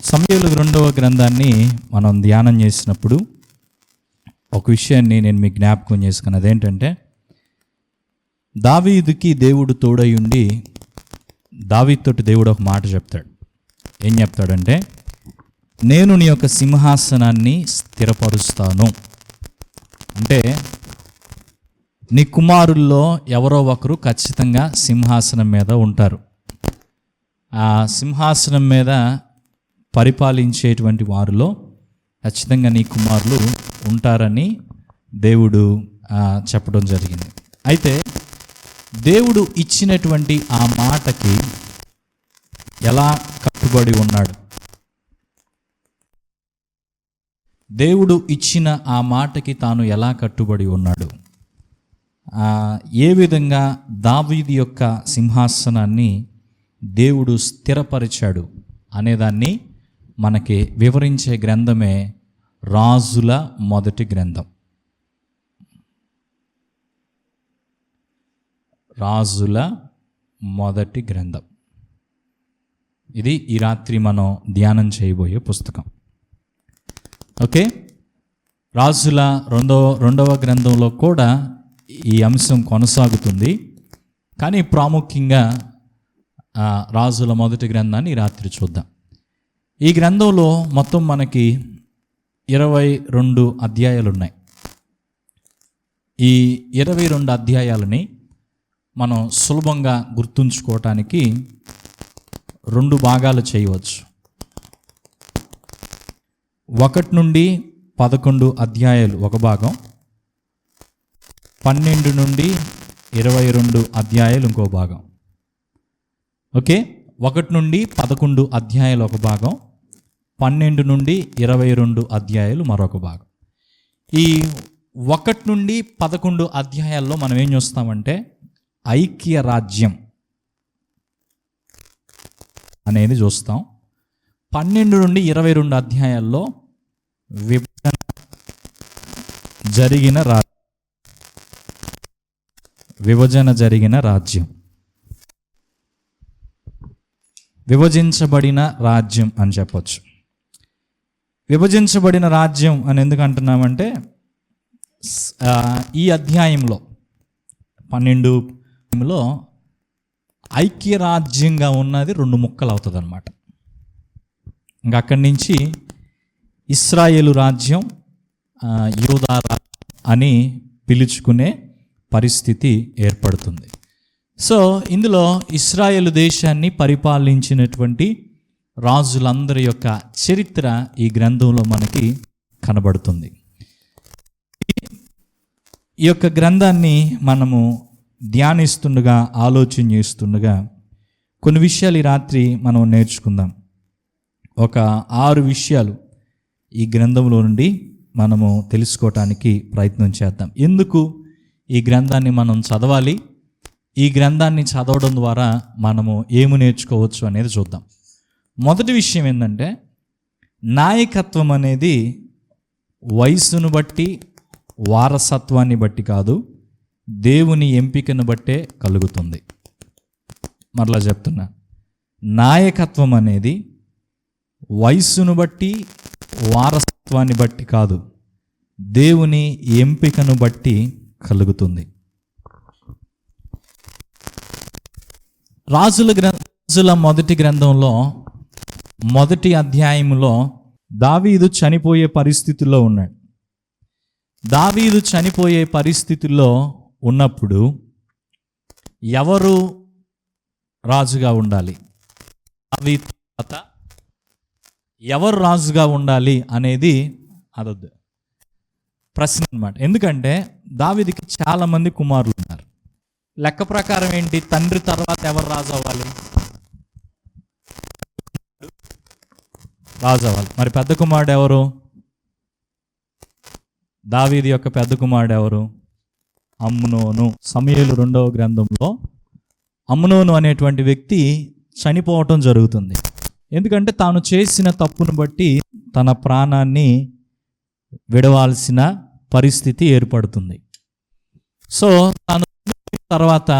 సమూయేలు రెండవ గ్రంథాన్ని మనం ధ్యానం చేసినప్పుడు ఒక విషయాన్ని నేను మీకు జ్ఞాపకం చేసుకున్నది అదేంటంటే, దావీదుకి దేవుడు తోడై ఉండి దావీదుతోటి దేవుడు ఒక మాట చెప్తాడు. ఏం చెప్తాడంటే, నేను నీ యొక్క సింహాసనాన్ని స్థిరపరుస్తాను. అంటే నీ కుమారుల్లో ఎవరో ఒకరు ఖచ్చితంగా సింహాసనం మీద ఉంటారు. ఆ సింహాసనం మీద పరిపాలించేటువంటి వారిలో ఖచ్చితంగా నీ కుమారులు ఉంటారని దేవుడు చెప్పడం జరిగింది. అయితే దేవుడు ఇచ్చినటువంటి ఆ మాటకి ఎలా కట్టుబడి ఉన్నాడు? దేవుడు ఇచ్చిన ఆ మాటకి తాను ఎలా కట్టుబడి ఉన్నాడు? ఏ విధంగా దావీదు యొక్క సింహాసనాన్ని దేవుడు స్థిరపరిచాడు అనేదాన్ని మనకి వివరించే గ్రంథమే రాజుల మొదటి గ్రంథం. రాజుల మొదటి గ్రంథం ఇది ఈ రాత్రి మనం ధ్యానం చేయబోయే పుస్తకం. ఓకే, రాజుల రెండవ గ్రంథంలో కూడా ఈ అంశం కొనసాగుతుంది, కానీ ప్రాముఖ్యంగా రాజుల మొదటి గ్రంథాన్ని ఈ రాత్రి చూద్దాం. ఈ గ్రంథంలో మొత్తం మనకి 22 అధ్యాయాలు ఉన్నాయి. ఈ 22 అధ్యాయాలని మనం సులభంగా గుర్తుంచుకోవటానికి 2 భాగాలు చేయవచ్చు. 1 నుండి 11 అధ్యాయాలు ఒక భాగం, 12 నుండి 22 అధ్యాయాలు ఇంకో భాగం. ఓకే, 1 నుండి 11 అధ్యాయాలు ఒక భాగం, 12 నుండి 22 అధ్యాయాలు మరొక భాగం. ఈ 1 నుండి 11 అధ్యాయాల్లో మనం ఏం చూస్తామంటే ఐక్య రాజ్యం అనేది చూస్తాం. 12 నుండి 22 అధ్యాయాల్లో విభజన జరిగిన రాజ్యం, విభజించబడిన రాజ్యం అని చెప్పొచ్చు. విభజించబడిన రాజ్యం అని ఎందుకు అంటున్నామంటే, ఈ అధ్యాయంలో 12లో ఐక్యరాజ్యంగా ఉన్నది 2 ముక్కలు అవుతుంది అన్నమాట. ఇంకా అక్కడి నుంచి ఇశ్రాయేలు రాజ్యం, యూదా రాజ్యం అని పిలుచుకునే పరిస్థితి ఏర్పడుతుంది. సో ఇందులో ఇశ్రాయేలు దేశాన్ని పరిపాలించినటువంటి రాజులందరి యొక్క చరిత్ర ఈ గ్రంథంలో మనకి కనబడుతుంది. ఈ యొక్క గ్రంథాన్ని మనము ధ్యానిస్తుండగా, ఆలోచన చేస్తుండగా కొన్ని విషయాలు ఈ రాత్రి మనం నేర్చుకుందాం. ఒక 6 విషయాలు ఈ గ్రంథంలో నుండి మనము తెలుసుకోవటానికి ప్రయత్నం చేద్దాం. ఎందుకు ఈ గ్రంథాన్ని మనం చదవాలి, ఈ గ్రంథాన్ని చదవడం ద్వారా మనము ఏమి నేర్చుకోవచ్చు అనేది చూద్దాం. మొదటి విషయం ఏంటంటే, నాయకత్వం అనేది వయసును బట్టి, వారసత్వాన్ని బట్టి కాదు, దేవుని ఎంపికను బట్టే కలుగుతుంది. మరలా చెప్తున్నా, నాయకత్వం అనేది వయసును బట్టి, వారసత్వాన్ని బట్టి కాదు, దేవుని ఎంపికను బట్టి కలుగుతుంది. రాజుల మొదటి గ్రంథంలో మొదటి అధ్యాయంలో దావీదు చనిపోయే పరిస్థితుల్లో ఉన్నాడు. దావీదు చనిపోయే పరిస్థితుల్లో ఉన్నప్పుడు ఎవరు రాజుగా ఉండాలి, దావీదు తర్వాత ఎవరు రాజుగా ఉండాలి అనేది అదొద్దు ప్రశ్న అన్నమాట. ఎందుకంటే దావీదుకి చాలామంది కుమారులు ఉన్నారు. లెక్క ప్రకారం ఏంటి, తండ్రి తర్వాత ఎవరు రాజు అవ్వాలి? రాజు అవ్వాలి. మరి పెద్ద కుమారుడు ఎవరు? దావీదు యొక్క పెద్ద కుమారుడు ఎవరు? అమ్నోను. సమూయేలు 2వ గ్రంథంలో అమ్నోను అనేటువంటి వ్యక్తి చనిపోవటం జరుగుతుంది. ఎందుకంటే తాను చేసిన తప్పును బట్టి తన ప్రాణాన్ని విడవాల్సిన పరిస్థితి ఏర్పడుతుంది. సో తాను తర్వాత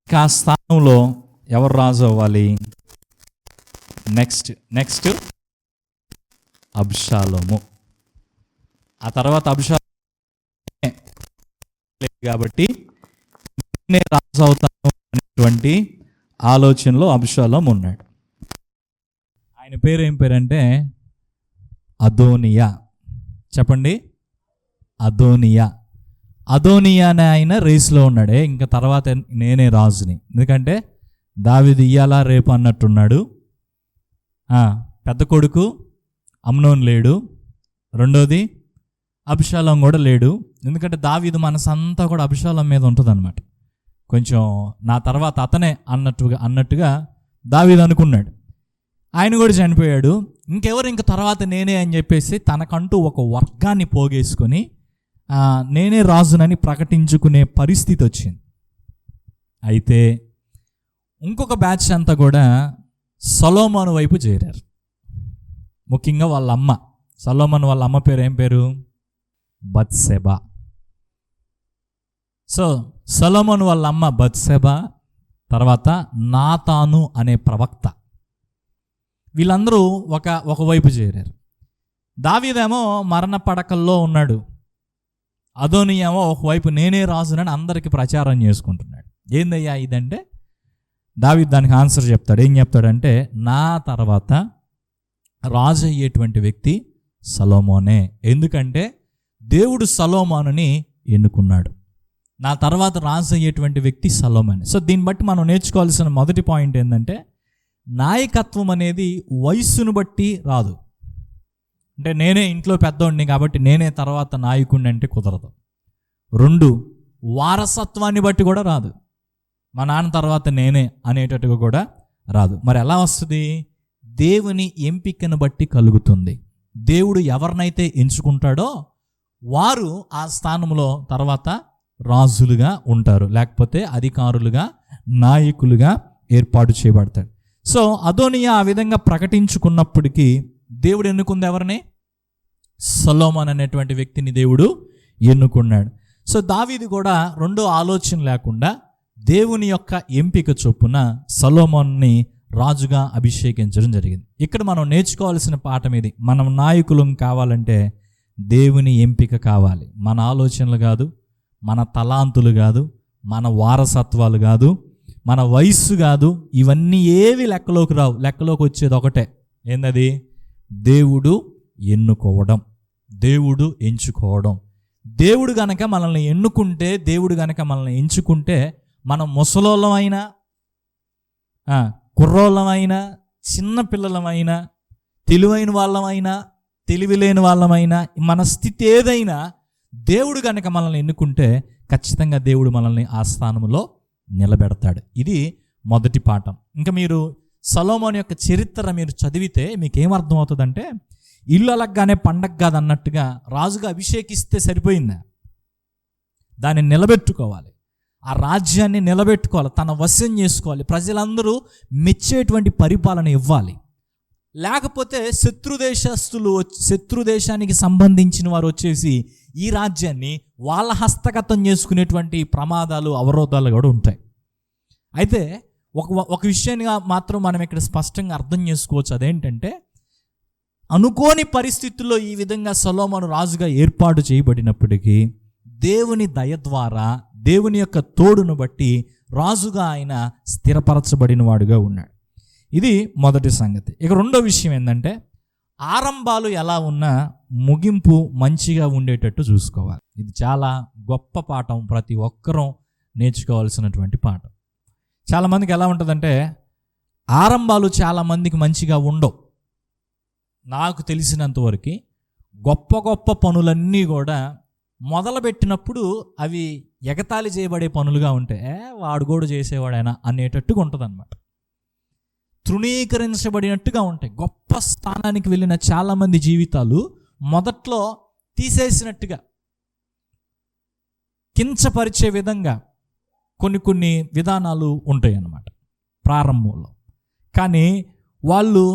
ఆ స్థానంలో ఎవరు రాజు అవ్వాలి? నెక్స్ట్ అబ్షాలోము. ఆ తర్వాత అబ్షాలోము కాబట్టి నేను రాజు అవుతాను అనేటువంటి ఆలోచనలో అబ్షాలోము ఉన్నాడు. ఆయన పేరు ఏం పేరంటే అదోనియా. చెప్పండి, అదోనియా. అదోనియా అనే ఆయన రేసులో ఉన్నాడే, ఇంకా తర్వాత నేనే రాజుని. ఎందుకంటే దావీదు ఇయ్యాలా రేపు అన్నట్టున్నాడు. పెద్ద కొడుకు అమ్నోన్ లేడు, రెండోది అబ్షాలోం కూడా లేడు. ఎందుకంటే దావీదు మనసంతా కూడా అబ్షాలోం మీద ఉంటుంది అనమాట. కొంచెం నా తర్వాత అతనే అన్నట్టుగా దావీదు అనుకున్నాడు. ఆయన కూడా చనిపోయాడు. ఇంకెవరు ఇంక తర్వాత నేనే అని చెప్పేసి తనకంటూ ఒక వర్గాన్ని పోగేసుకొని నేనే రాజునని ప్రకటించుకునే పరిస్థితి వచ్చింది. అయితే ఇంకొక బ్యాచ్ అంతా కూడా సొలొమోను వైపు చేరారు. ముఖ్యంగా వాళ్ళ అమ్మ, సొలొమోను వాళ్ళ అమ్మ పేరు ఏం పేరు? బత్షెబ. సో సొలొమోను వాళ్ళ అమ్మ బత్షెబ, తర్వాత నాతాను అనే ప్రవక్త, వీళ్ళందరూ ఒకవైపు చేరారు. దావీదేమో మరణ పడకల్లో ఉన్నాడు. అదోనియేమో ఒకవైపు నేనే రాజునని అందరికీ ప్రచారం చేసుకుంటున్నాడు. ఏందయ్యా ఇదంటే దావీదు దానికి ఆన్సర్ చెప్తాడు. ఏం చెప్తాడంటే, నా తర్వాత రాజు అయ్యేటువంటి వ్యక్తి సొలొమోనే. ఎందుకంటే దేవుడు సొలొమోనుని ఎన్నుకున్నాడు. నా తర్వాత రాజు అయ్యేటువంటి వ్యక్తి సొలొమోనే. సో దీన్ని బట్టి మనం నేర్చుకోవాల్సిన మొదటి పాయింట్ ఏంటంటే, నాయకత్వం అనేది వయస్సును బట్టి రాదు. అంటే నేనే ఇంట్లో పెద్దోడిని కాబట్టి నేనే తర్వాత నాయకుడిని అంటే కుదరదు. 2, వారసత్వాన్ని బట్టి కూడా రాదు. మా నాన్న తర్వాత నేనే అనేటట్టుగా కూడా రాదు. మరి ఎలా వస్తుంది? దేవుని ఎంపికను బట్టి కలుగుతుంది. దేవుడు ఎవరినైతే ఎంచుకుంటాడో వారు ఆ స్థానంలో తర్వాత రాజులుగా ఉంటారు, లేకపోతే అధికారులుగా, నాయకులుగా ఏర్పాటు చేయబడతాడు. సో అదోనియా ఆ విధంగా ప్రకటించుకున్నప్పటికీ దేవుడు ఎన్నుకుంది ఎవరిని? సొలొమోను అనేటువంటి వ్యక్తిని దేవుడు ఎన్నుకున్నాడు. సో దావీదు కూడా రెండో ఆలోచన లేకుండా దేవుని యొక్క ఎంపిక చొప్పున సొలొమోనుని రాజుగా అభిషేకించడం జరిగింది. ఇక్కడ మనం నేర్చుకోవాల్సిన పాఠం ఇది. మనం నాయకులం కావాలంటే దేవుని ఎంపిక కావాలి. మన ఆలోచనలు కాదు, మన తలాంతులు కాదు, మన వారసత్వాలు కాదు, మన వయస్సు కాదు. ఇవన్నీ ఏవి లెక్కలోకి రావు. లెక్కలోకి వచ్చేది ఒకటే, ఏందది? దేవుడు ఎన్నుకోవడం, దేవుడు ఎంచుకోవడం. దేవుడు గనక మనల్ని ఎన్నుకుంటే, దేవుడు గనక మనల్ని ఎంచుకుంటే, మనం ముసలోళ్ళమైనా, కుర్రోళ్ళమైనా, చిన్న పిల్లలమైనా, తెలివైన వాళ్ళమైనా, తెలివి లేని వాళ్ళమైనా, మన స్థితి ఏదైనా దేవుడు గనక మనల్ని ఎన్నుకుంటే ఖచ్చితంగా దేవుడు మనల్ని ఆ స్థానంలో నిలబెడతాడు. ఇది మొదటి పాఠం. ఇంకా మీరు సొలొమోను యొక్క చరిత్ర మీరు చదివితే మీకు ఏమర్థం అవుతుందంటే, ఇల్లు అలగ్గానే పండగ కాదన్నట్టుగా రాజుగా అభిషేకిస్తే సరిపోయిందా? దాన్ని నిలబెట్టుకోవాలి, ఆ రాజ్యాన్ని నిలబెట్టుకోవాలి, తన వశం చేసుకోవాలి, ప్రజలందరూ మెచ్చేటువంటి పరిపాలన ఇవ్వాలి. లేకపోతే శత్రు దేశానికి సంబంధించిన వారు వచ్చేసి ఈ రాజ్యాన్ని వాళ్ళ హస్తగతం చేసుకునేటువంటి ప్రమాదాలు, అవరోధాలు కూడా ఉంటాయి. అయితే ఒక విషయాన్ని మాత్రం మనం ఇక్కడ స్పష్టంగా అర్థం చేసుకోవచ్చు. అదేంటంటే, అనుకోని పరిస్థితుల్లో ఈ విధంగా సొలొమోను రాజుగా ఏర్పాటు చేయబడినప్పటికీ దేవుని దయ ద్వారా, దేవుని యొక్క తోడును బట్టి రాజుగా ఆయన స్థిరపరచబడిన వాడుగా ఉన్నాడు. ఇది మొదటి సంగతి. ఇక రెండో విషయం ఏంటంటే, ఆరంభాలు ఎలా ఉన్నా ముగింపు మంచిగా ఉండేటట్టు చూసుకోవాలి. ఇది చాలా గొప్ప పాఠం, ప్రతి ఒక్కరూ నేర్చుకోవాల్సినటువంటి పాఠం. చాలామందికి ఎలా ఉంటుందంటే, ఆరంభాలు చాలామందికి మంచిగా ఉండవు. నాకు తెలిసినంతవరకు గొప్ప గొప్ప పనులన్నీ కూడా మొదలుపెట్టినప్పుడు అవి ఎగతాళి చేయబడే పనులుగా ఉంటాయి. వాడు కూడా చేసేవాడైనా అనేటట్టుగా ఉంటుంది అన్నమాట. తృణీకరించబడినట్టుగా ఉంటాయి. గొప్ప స్థానానికి వెళ్ళిన చాలామంది జీవితాలు మొదట్లో తీసేసినట్టుగా, కించపరిచే విధంగా కొన్ని విధానాలు ఉంటాయి అన్నమాట ప్రారంభంలో. కానీ వాళ్ళు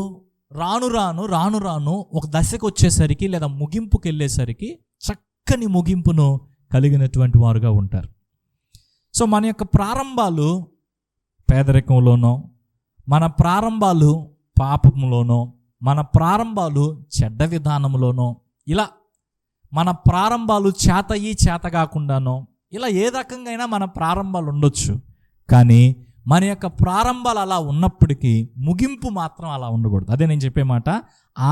రాను రాను ఒక దశకు వచ్చేసరికి, లేదా ముగింపుకి వెళ్ళేసరికి చక్కని ముగింపును కలిగినటువంటి వారుగా ఉంటారు. సో మన యొక్క ప్రారంభాలు పేదరికంలోనో, మన ప్రారంభాలు పాపంలోనో, మన ప్రారంభాలు చెడ్డ విధానంలోనో, ఇలా మన ప్రారంభాలు చేత కాకుండానో, ఇలా ఏ రకంగా అయినా మన ప్రారంభాలు ఉండొచ్చు. కానీ మన యొక్క ప్రారంభాలు అలా ఉన్నప్పటికీ ముగింపు మాత్రం అలా ఉండకూడదు. అదే నేను చెప్పే మాట.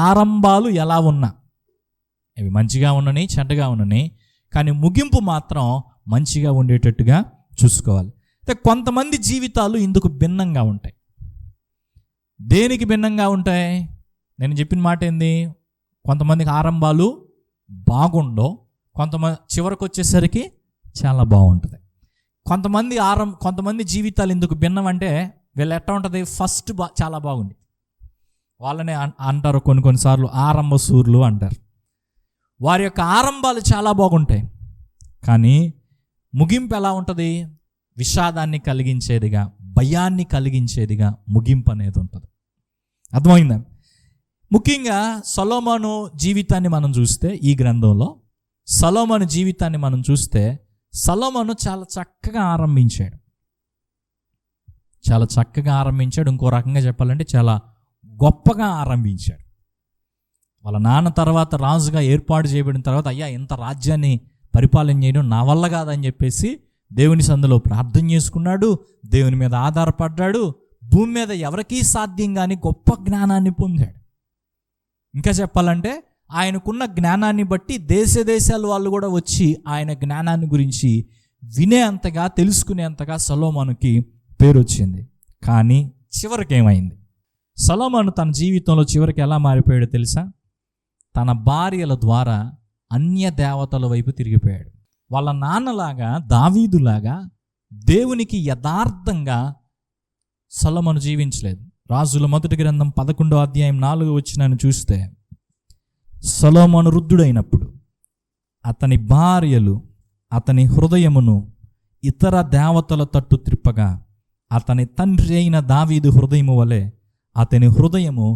ఆరంభాలు ఎలా ఉన్నా, అవి మంచిగా ఉండని, చెడ్డగా ఉండని, కానీ ముగింపు మాత్రం మంచిగా ఉండేటట్టుగా చూసుకోవాలి. అయితే కొంతమంది జీవితాలు ఇందుకు భిన్నంగా ఉంటాయి. దేనికి భిన్నంగా ఉంటాయి? నేను చెప్పిన మాట ఏంది? కొంతమందికి ఆరంభాలు బాగుండవు, కొంతమంది చివరికి వచ్చేసరికి చాలా బాగుంటుంది. కొంతమంది జీవితాలు ఎందుకు భిన్నం అంటే, వీళ్ళు ఎట్లా ఉంటుంది, ఫస్ట్ చాలా బాగుంది, వాళ్ళనే అంటారు కొన్నిసార్లు ఆరంభ సూర్యులు అంటారు. వారి యొక్క ఆరంభాలు చాలా బాగుంటాయి, కానీ ముగింపు ఎలా ఉంటుంది? విషాదాన్ని కలిగించేదిగా, భయాన్ని కలిగించేదిగా ముగింపు అనేది ఉంటుంది. అర్థమైందా? ముఖ్యంగా సొలొమోను జీవితాన్ని మనం చూస్తే, ఈ గ్రంథంలో సొలొమోను జీవితాన్ని మనం చూస్తే, సొలొమోను చాలా చక్కగా ఆరంభించాడు. ఇంకో రకంగా చెప్పాలంటే చాలా గొప్పగా ఆరంభించాడు. వాళ్ళ నాన్న తర్వాత రాజుగా ఏర్పాటు చేయబడిన తర్వాత, అయ్యా ఇంత రాజ్యాన్ని పరిపాలన చేయడం నా వల్ల కాదని చెప్పేసి దేవుని సందులో ప్రార్థన చేసుకున్నాడు, దేవుని మీద ఆధారపడ్డాడు. భూమి మీద ఎవరికీ సాధ్యం కాని గొప్ప జ్ఞానాన్ని పొందాడు. ఇంకా చెప్పాలంటే ఆయనకున్న జ్ఞానాన్ని బట్టి దేశాల వాళ్ళు కూడా వచ్చి ఆయన జ్ఞానాన్ని గురించి వినేంతగా, తెలుసుకునేంతగా సొలొమోనుకి పేరు వచ్చింది. కానీ చివరికి ఏమైంది? సొలొమోను తన జీవితంలో చివరికి ఎలా మారిపోయాడో తెలుసా? తన భార్యల ద్వారా అన్య దేవతల వైపు తిరిగిపోయాడు. వాళ్ళ నాన్నలాగా, దావీదులాగా దేవునికి యథార్థంగా సొలొమోను జీవించలేదు. రాజుల మొదటి గ్రంథం 11వ అధ్యాయం 4వ వచనాన్ని చూస్తే, సొలొమోను వృద్ధుడైనప్పుడు అతని భార్యలు అతని హృదయమును ఇతర దేవతల తట్టు త్రిప్పగా, అతని తండ్రి అయిన దావీదు హృదయము వలె అతని హృదయము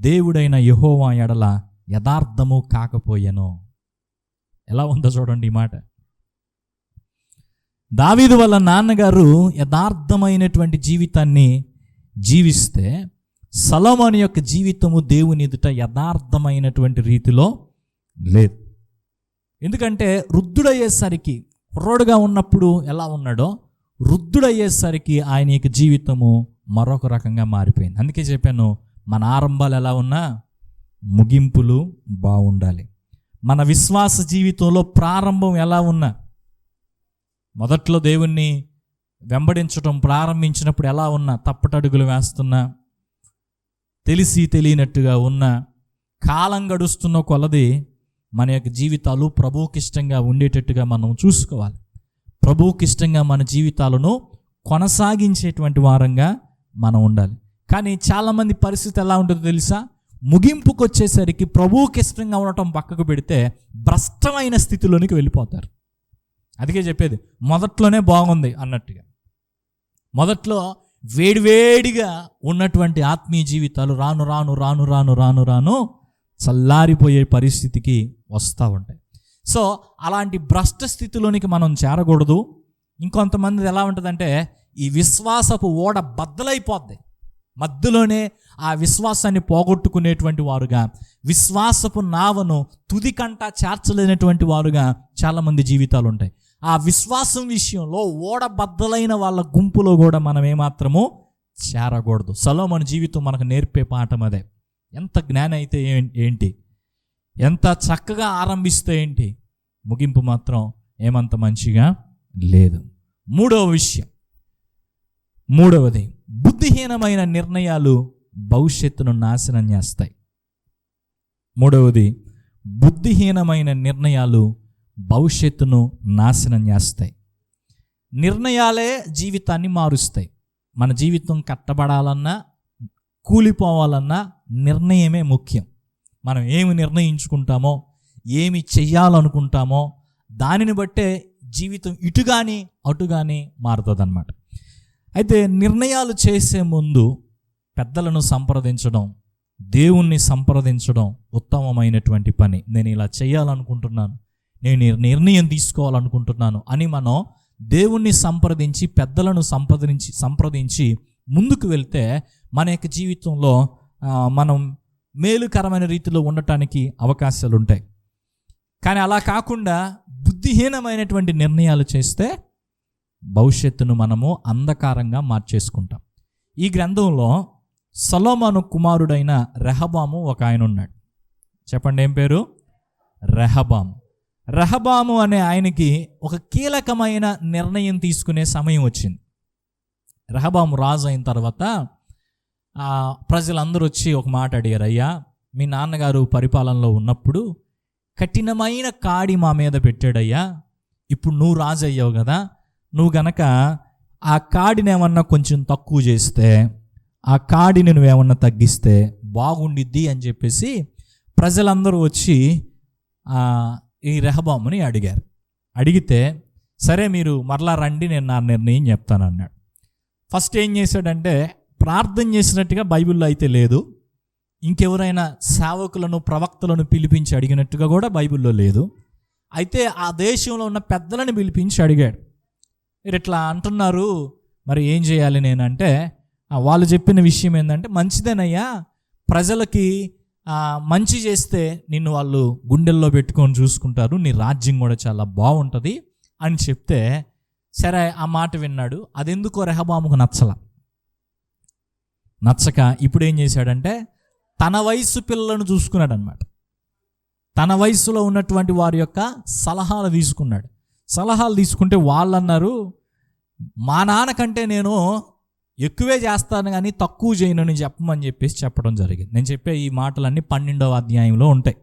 దేవుడైన యెహోవా ఎడల యథార్థము కాకపోయెను. ఎలా ఉందో చూడండి ఈ మాట. దావీదు వాళ్ళ నాన్నగారు యథార్థమైనటువంటి జీవితాన్ని జీవిస్తే, సొలొమోను యొక్క జీవితము దేవుని ఎదుట యథార్థమైనటువంటి రీతిలో లేదు. ఎందుకంటే వృద్ధుడయ్యేసరికి, కుర్రోడుగా ఉన్నప్పుడు ఎలా ఉన్నాడో, వృద్ధుడయ్యేసరికి ఆయన యొక్క జీవితము మరొక రకంగా మారిపోయింది. అందుకే చెప్పాను, మన ఆరంభాలు ఎలా ఉన్నా ముగింపులు బాగుండాలి. మన విశ్వాస జీవితంలో ప్రారంభం ఎలా ఉన్నా, మొదట్లో దేవుణ్ణి వెంబడించడం ప్రారంభించినప్పుడు ఎలా ఉన్నా, తప్పటడుగులు వేస్తున్నా, తెలిసి తెలియనట్టుగా ఉన్నా, కాలం గడుస్తున్న కొలది మన యొక్క జీవితాలు ప్రభువుకి ఇష్టంగా ఉండేటట్టుగా మనం చూసుకోవాలి. ప్రభువుకి ఇష్టంగా మన జీవితాలను కొనసాగించేటువంటి వారంగా మనం ఉండాలి. కానీ చాలామంది పరిస్థితి ఎలా ఉంటుందో తెలుసా? ముగింపుకు వచ్చేసరికి ప్రభువుకి ఇష్టంగా ఉండటం పక్కకు పెడితే భ్రష్టమైన స్థితిలోనికి వెళ్ళిపోతారు. అందుకే చెప్పేది, మొదట్లోనే బాగుంది అన్నట్టుగా, మొదట్లో వేడివేడిగా ఉన్నటువంటి ఆత్మీయ జీవితాలు రాను రాను రాను రాను రాను రాను చల్లారిపోయే పరిస్థితికి వస్తూ ఉంటాయి. సో అలాంటి భ్రష్ట స్థితిలోనికి మనం చేరకూడదు. ఇంకొంతమంది ఎలా ఉంటుందంటే, ఈ విశ్వాసపు ఓడ బద్దలైపోద్ది, మధ్యలోనే ఆ విశ్వాసాన్ని పోగొట్టుకునేటువంటి వారుగా, విశ్వాసపు నావను తుదికంట చేర్చలేనటువంటి వారుగా చాలామంది జీవితాలు ఉంటాయి. ఆ విశ్వాసం విషయంలో ఓడ బద్దలైన వాళ్ళ గుంపులో కూడా మనం ఏమాత్రము చేరకూడదు. సొలొమోను జీవితం మనకు నేర్పే పాఠం అదే. ఎంత జ్ఞానం అయితే ఏంటి, ఎంత చక్కగా ఆరంభిస్తే ఏంటి, ముగింపు మాత్రం ఏమంత మంచిగా లేదు. మూడవది బుద్ధిహీనమైన నిర్ణయాలు భవిష్యత్తును నాశనం చేస్తాయి. బుద్ధిహీనమైన నిర్ణయాలు భవిష్యత్తును నాశనం చేస్తాయి. నిర్ణయాలే జీవితాన్ని మారుస్తాయి. మన జీవితం కట్టబడాలన్నా, కూలిపోవాలన్నా నిర్ణయమే ముఖ్యం. మనం ఏమి నిర్ణయించుకుంటామో, ఏమి చెయ్యాలనుకుంటామో దానిని బట్టే జీవితం ఇటుగాని అటుగాని మారుతుంది అన్నమాట. అయితే నిర్ణయాలు చేసే ముందు పెద్దలను సంప్రదించడం, దేవుణ్ణి సంప్రదించడం ఉత్తమమైనటువంటి పని. నేను ఇలా చేయాలనుకుంటున్నాను, నేను నిర్ణయం తీసుకోవాలనుకుంటున్నాను అని మనం దేవుణ్ణి సంప్రదించి, పెద్దలను సంప్రదించి ముందుకు వెళ్తే మన యొక్క జీవితంలో మనం మేలుకరమైన రీతిలో ఉండటానికి అవకాశాలు ఉంటాయి. కానీ అలా కాకుండా బుద్ధిహీనమైనటువంటి నిర్ణయాలు చేస్తే భవిష్యత్తును మనము అంధకారంగా మార్చేసుకుంటాం. ఈ గ్రంథంలో సొలొమోను కుమారుడైన రెహబాము ఒక ఆయన ఉన్నాడు. చెప్పండి, ఏం పేరు? రెహబాము. రెహబాము అనే ఆయనకి ఒక కీలకమైన నిర్ణయం తీసుకునే సమయం వచ్చింది. రెహబాము రాజు అయిన తర్వాత ప్రజలందరూ వచ్చి ఒక మాట అడిగారు, అయ్యా, మీ నాన్నగారు పరిపాలనలో ఉన్నప్పుడు కఠినమైన కాడి మా మీద పెట్టాడయ్యా, ఇప్పుడు నువ్వు రాజు అయ్యావు కదా, నువ్వు గనక ఆ కాడిని ఏమన్నా కొంచెం తక్కువ చేస్తే, ఆ కాడిని నువ్వేమన్నా తగ్గిస్తే బాగుండిద్ది అని చెప్పేసి ప్రజలందరూ వచ్చి ఈ రెహబాముని అడిగారు. అడిగితే, సరే మీరు మరలా రండి, నేను నా నిర్ణయం చెప్తాను అన్నాడు. ఫస్ట్ ఏం చేశాడంటే, ప్రార్థన చేసినట్టుగా బైబిల్లో అయితే లేదు, ఇంకెవరైనా సేవకులను ప్రవక్తలను పిలిపించి అడిగినట్టుగా కూడా బైబిల్లో లేదు. అయితే ఆ దేశంలో ఉన్న పెద్దలను పిలిపించి అడిగాడు, మీరు ఇట్లా అంటున్నారు, మరి ఏం చేయాలి నేనంటే, వాళ్ళు చెప్పిన విషయం ఏంటంటే, మంచిదేనయ్యా, ప్రజలకి మంచి చేస్తే నిన్ను వాళ్ళు గుండెల్లో పెట్టుకొని చూసుకుంటారు, నీ రాజ్యం కూడా చాలా బాగుంటుంది అని చెప్తే, సరే ఆ మాట విన్నాడు. అదెందుకో రెహబాముకు నచ్చక ఇప్పుడు ఏం చేశాడంటే, తన వయసు పిల్లలను చూసుకున్నాడు అనమాట. తన వయసులో ఉన్నటువంటి వారి యొక్క సలహాలు తీసుకున్నాడు. సలహాలు తీసుకుంటే వాళ్ళు అన్నారు, మా నాన్నకంటే నేను ఎక్కువే చేస్తాను కానీ తక్కువ చేయనని చెప్పమని చెప్పేసి చెప్పడం జరిగింది. నేను చెప్పే ఈ మాటలన్నీ 12వ అధ్యాయంలో ఉంటాయి.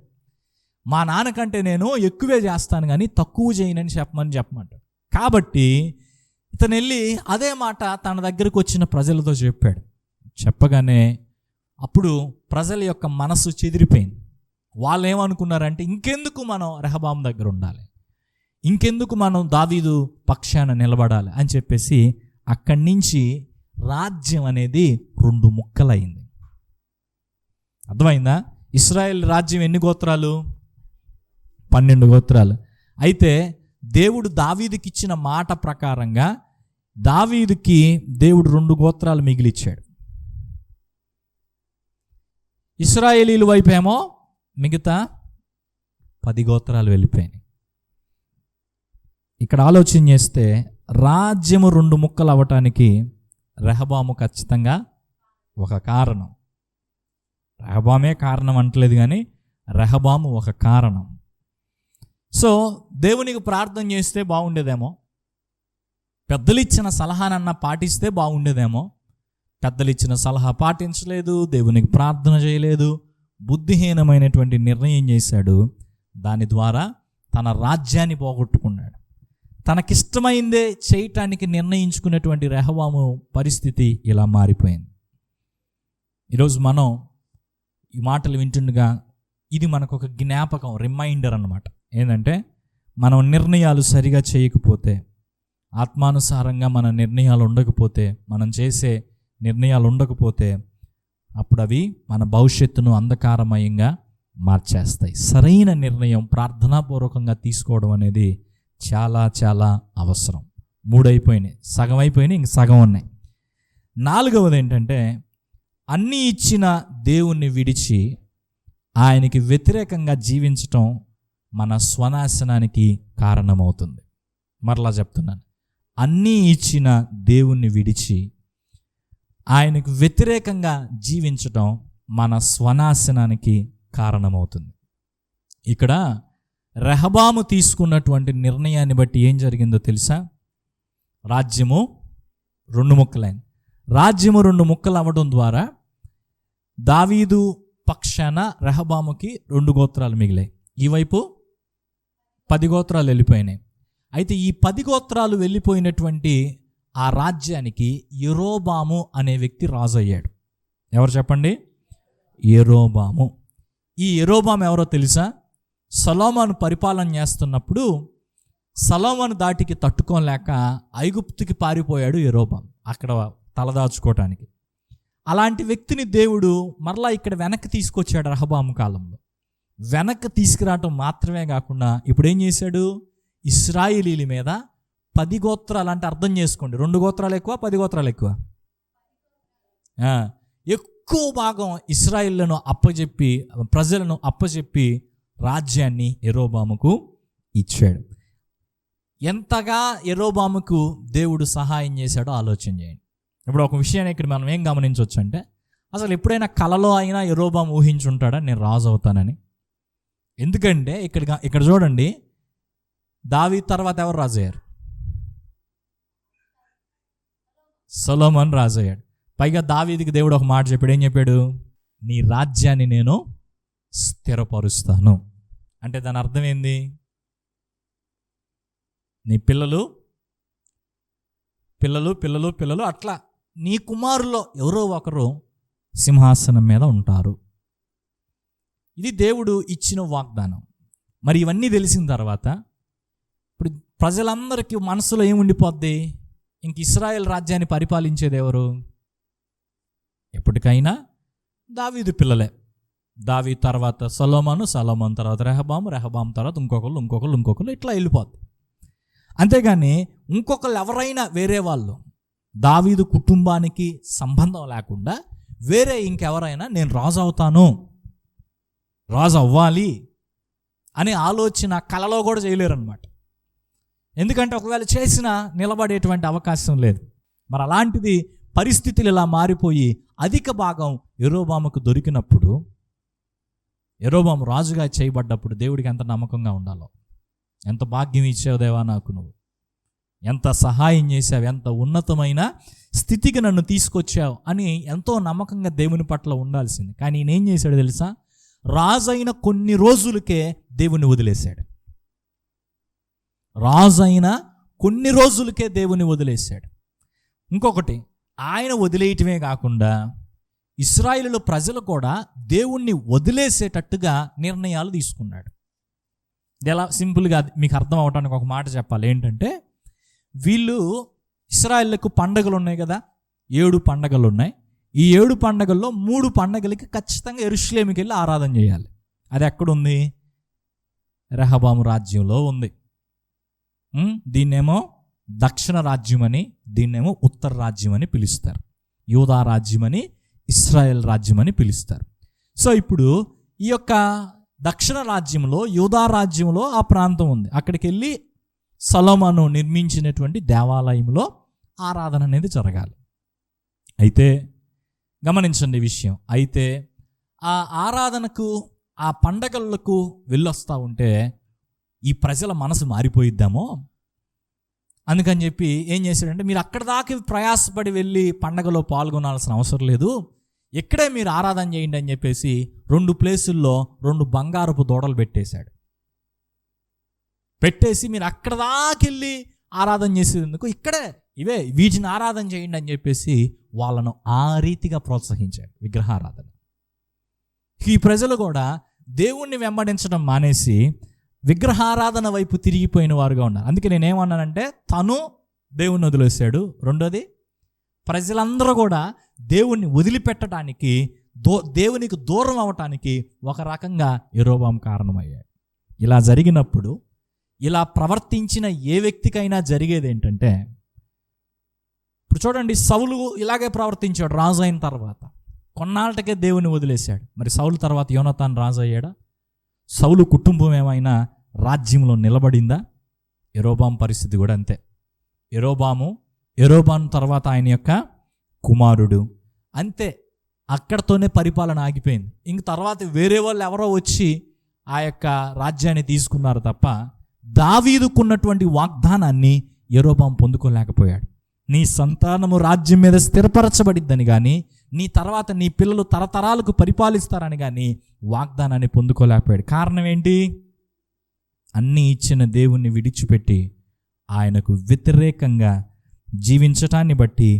మా నాన్నకంటే నేను ఎక్కువే చేస్తాను కానీ తక్కువ చేయనని చెప్పమంటాడు. కాబట్టి ఇతను వెళ్ళి అదే మాట తన దగ్గరకు వచ్చిన ప్రజలతో చెప్పాడు. చెప్పగానే అప్పుడు ప్రజల యొక్క మనసు చెదిరిపోయింది. వాళ్ళు ఏమనుకున్నారంటే, ఇంకెందుకు మనం రెహబాము దగ్గర ఉండాలి, ఇంకెందుకు మనం దావీదు పక్షాన నిలబడాలి అని చెప్పేసి అక్కడి నుంచి రాజ్యం అనేది 2 ముక్కలైంది. అర్థమైందా? ఇశ్రాయేల్ రాజ్యం ఎన్ని గోత్రాలు? 12 గోత్రాలు. అయితే దేవుడు దావీదుకి ఇచ్చిన మాట ప్రకారంగా దావీదుకి దేవుడు 2 గోత్రాలు మిగిలిచ్చాడు. ఇశ్రాయేలీల వైపేమో మిగతా 10 గోత్రాలు వెళ్ళిపోయినాయి. ఇక్కడ ఆలోచన చేస్తే రాజ్యము 2 ముక్కలు అవ్వటానికి రెహబాము ఖచ్చితంగా ఒక కారణం. రెహబామే కారణం అంటలేదు కానీ రెహబాము ఒక కారణం. సో దేవునికి ప్రార్థన చేస్తే బాగుండేదేమో, పెద్దలు ఇచ్చిన సలహానన్నా పాటిస్తే బాగుండేదేమో. పెద్దలు ఇచ్చిన సలహా పాటించలేదు, దేవునికి ప్రార్థన చేయలేదు, బుద్ధిహీనమైనటువంటి నిర్ణయం చేశాడు. దాని ద్వారా తన రాజ్యాన్ని పోగొట్టుకున్నాడు. తనకిష్టమైందే చేయటానికి నిర్ణయించుకునేటువంటి రెహబాము పరిస్థితి ఇలా మారిపోయింది. ఈరోజు మనం ఈ మాటలు వింటుండగా ఇది మనకు ఒక జ్ఞాపకం, రిమైండర్ అన్నమాట. ఏంటంటే, మనం నిర్ణయాలు సరిగా చేయకపోతే, ఆత్మానుసారంగా మన నిర్ణయాలు ఉండకపోతే, మనం చేసే నిర్ణయాలు ఉండకపోతే, అప్పుడు అవి మన భవిష్యత్తును అంధకారమయంగా మార్చేస్తాయి. సరైన నిర్ణయం ప్రార్థనాపూర్వకంగా తీసుకోవడం అనేది చాలా చాలా అవసరం. 3 అయిపోయినాయి, సగం అయిపోయినాయి, ఇంక సగం ఉన్నాయి. 4వది ఏంటంటే, అన్నీ ఇచ్చిన దేవుణ్ణి విడిచి ఆయనకి వ్యతిరేకంగా జీవించటం మన స్వనాశనానికి కారణమవుతుంది. మరలా చెప్తున్నాను, అన్నీ ఇచ్చిన దేవుణ్ణి విడిచి ఆయనకు వ్యతిరేకంగా జీవించటం మన స్వనాశనానికి కారణమవుతుంది. ఇక్కడ రెహబాము తీసుకున్నటువంటి నిర్ణయాన్ని బట్టి ఏం జరిగిందో తెలుసా? రాజ్యము 2 ముక్కలైంది. రాజ్యము 2 ముక్కలు అవ్వడం ద్వారా దావీదు పక్షాన రెహబాముకి 2 గోత్రాలు మిగిలాయి. ఈ వైపు 10 గోత్రాలు వెళ్ళిపోయినాయి. అయితే ఈ 10 గోత్రాలు వెళ్ళిపోయినటువంటి ఆ రాజ్యానికి యెరోబాము అనే వ్యక్తి రాజు అయ్యాడు. ఎవరు చెప్పండి? యెరోబాము. ఈ యెరోబాము ఎవరో తెలుసా? సొలొమోను పరిపాలన చేస్తున్నప్పుడు సొలొమోను దాటికి తట్టుకోలేక ఐగుప్తుకి పారిపోయాడు యెరోబాము, అక్కడ తలదాచుకోవటానికి. అలాంటి వ్యక్తిని దేవుడు మరలా ఇక్కడ వెనక్కి తీసుకొచ్చాడు. రెహబాము కాలంలో వెనక్కి తీసుకురావటం మాత్రమే కాకుండా ఇప్పుడు ఏం చేశాడు? ఇశ్రాయేలీల మీద 10 గోత్రాలు, అంటే అర్థం చేసుకోండి, 2 గోత్రాలు ఎక్కువ, 10 గోత్రాలు ఎక్కువ? ఎక్కువ భాగం ఇశ్రాయేలును ప్రజలను అప్పచెప్పి రాజ్యాన్ని యెరోబాముకు ఇచ్చాడు. ఎంతగా యెరోబాముకు దేవుడు సహాయం చేశాడో ఆలోచన చేయండి. ఇప్పుడు ఒక విషయాన్ని ఇక్కడ మనం ఏం గమనించవచ్చు అంటే, అసలు ఎప్పుడైనా కలలో అయినా యెరోబాము ఊహించుంటాడా నేను రాజు అవుతానని? ఎందుకంటే ఇక్కడ చూడండి, దావీదు తర్వాత ఎవరు రాజు అయ్యారు? సొలొమోను రాజు అయ్యాడు. పైగా దావీదుకి దేవుడు ఒక మాట చెప్పాడు. ఏం చెప్పాడు? నీ రాజ్యాన్ని నేను స్థిరపరుస్తాను. అంటే దాని అర్థం ఏంది? నీ పిల్లలు అట్లా నీ కుమారులో ఎవరో ఒకరు సింహాసనం మీద ఉంటారు. ఇది దేవుడు ఇచ్చిన వాగ్దానం. మరి ఇవన్నీ తెలిసిన తర్వాత ఇప్పుడు ప్రజలందరికీ మనసులో ఏముండిపోద్ది? ఇంక ఇశ్రాయేల్ రాజ్యాన్ని పరిపాలించేది ఎవరు? ఎప్పటికైనా దావీదు పిల్లలే. దావీదు తర్వాత సొలొమోను తర్వాత రెహబాము తర్వాత ఇంకొకరు ఇట్లా వెళ్ళిపోద్ది. అంతేగాని ఇంకొకరు ఎవరైనా వేరే వాళ్ళు దావీదు కుటుంబానికి సంబంధం లేకుండా వేరే ఇంకెవరైనా నేను రాజు అవుతాను, రాజు అవ్వాలి అనే ఆలోచన కలలో కూడా చేయలేరు అనమాట. ఎందుకంటే ఒకవేళ చేసినా నిలబడేటువంటి అవకాశం లేదు. మరి అలాంటిది పరిస్థితులు ఇలా మారిపోయి అధిక భాగం యెరోబాముకు దొరికినప్పుడు, యెరోబాము రాజుగా చేయబడ్డప్పుడు దేవుడికి ఎంత నమ్మకంగా ఉండాలో, ఎంత భాగ్యం ఇచ్చావు దేవా నాకు, నువ్వు ఎంత సహాయం చేశావు, ఎంత ఉన్నతమైన స్థితికి నన్ను తీసుకొచ్చావు అని ఎంతో నమ్మకంగా దేవుని పట్ల ఉండాల్సింది. కానీ ఈయన ఏం చేశాడు తెలుసా? రాజైన కొన్ని రోజులకే దేవుని వదిలేశాడు. ఇంకొకటి, ఆయన వదిలేయటమే కాకుండా ఇశ్రాయేలు ప్రజలు కూడా దేవుణ్ణి వదిలేసేటట్టుగా నిర్ణయాలు తీసుకున్నాడు. ఎలా సింపుల్గా మీకు అర్థం అవడానికి ఒక మాట చెప్పాలి. ఏంటంటే, వీళ్ళు ఇశ్రాయేలుకు పండగలు ఉన్నాయి కదా, 7 పండగలు ఉన్నాయి. ఈ 7 పండగల్లో 3 పండగలకి ఖచ్చితంగా యెరూషలేముకి వెళ్ళి ఆరాధన చేయాలి. అది ఎక్కడుంది? రెహబాము రాజ్యంలో ఉంది. దీన్నేమో దక్షిణ రాజ్యం అని, దీన్నేమో ఉత్తర రాజ్యం అని పిలుస్తారు. యూదా రాజ్యం అని, ఇశ్రాయేల్ రాజ్యం అని పిలుస్తారు. సో ఇప్పుడు ఈ యొక్క దక్షిణ రాజ్యంలో, యూదా రాజ్యంలో ఆ ప్రాంతం ఉంది. అక్కడికి వెళ్ళి సొలొమోను నిర్మించినటువంటి దేవాలయంలో ఆరాధన అనేది జరగాలి. అయితే గమనించండి ఈ విషయం. అయితే ఆ ఆరాధనకు, ఆ పండగలకు వెళ్ళొస్తూ ఉంటే ఈ ప్రజల మనసు మారిపోయిద్దామో అందుకని చెప్పి ఏం చేశాడంటే, మీరు అక్కడ దాకా ప్రయాసపడి వెళ్ళి పండగలో పాల్గొనాల్సిన అవసరం లేదు, ఇక్కడే మీరు ఆరాధన చేయండి అని చెప్పేసి 2 ప్లేసుల్లో 2 బంగారపు దూడలు పెట్టేసి మీరు అక్కడ దాకెళ్ళి ఆరాధన చేసేందుకు ఇక్కడే వీటిని ఆరాధన చేయండి అని చెప్పేసి వాళ్ళను ఆ రీతిగా ప్రోత్సహించాడు విగ్రహారాధన. ఈ ప్రజలు కూడా దేవుణ్ణి వెంబడించడం మానేసి విగ్రహారాధన వైపు తిరిగిపోయిన వారుగా ఉన్నారు. అందుకే నేనేమన్నానంటే, తను దేవుణ్ణి వదిలేశాడు. రెండోది, ప్రజలందరూ కూడా దేవుణ్ణి వదిలిపెట్టడానికి, దేవునికి దూరం అవటానికి ఒక రకంగా యెరోబాము కారణమయ్యాడు. ఇలా జరిగినప్పుడు, ఇలా ప్రవర్తించిన ఏ వ్యక్తికైనా జరిగేది ఏంటంటే, ఇప్పుడు చూడండి, సౌలు ఇలాగే ప్రవర్తించాడు. రాజు అయిన తర్వాత కొన్నాళ్ళకే దేవుని వదిలేశాడు. మరి సౌలు తర్వాత యోనాతాను రాజు అయ్యాడా? సౌలు కుటుంబం ఏమైనా రాజ్యంలో నిలబడిందా? యెరోబాము పరిస్థితి కూడా అంతే. యెరోబాము తర్వాత ఆయన యొక్క కుమారుడు అంతే, అక్కడతోనే పరిపాలన ఆగిపోయింది. ఇంక తర్వాత వేరే వాళ్ళు ఎవరో వచ్చి ఆ యొక్క రాజ్యాన్ని తీసుకున్నారు తప్ప దావీదుకున్నటువంటి వాగ్దానాన్ని యెరోబాము పొందుకోలేకపోయాడు. నీ సంతానము రాజ్యం మీద స్థిరపరచబడిద్దని కానీ, నీ తర్వాత నీ పిల్లలు తరతరాలకు పరిపాలిస్తారని కానీ వాగ్దానాన్ని పొందుకోలేకపోయాడు. కారణం ఏంటి? అన్నీ ఇచ్చిన దేవుణ్ణి విడిచిపెట్టి ఆయనకు వ్యతిరేకంగా జీవించటాన్ని బట్టి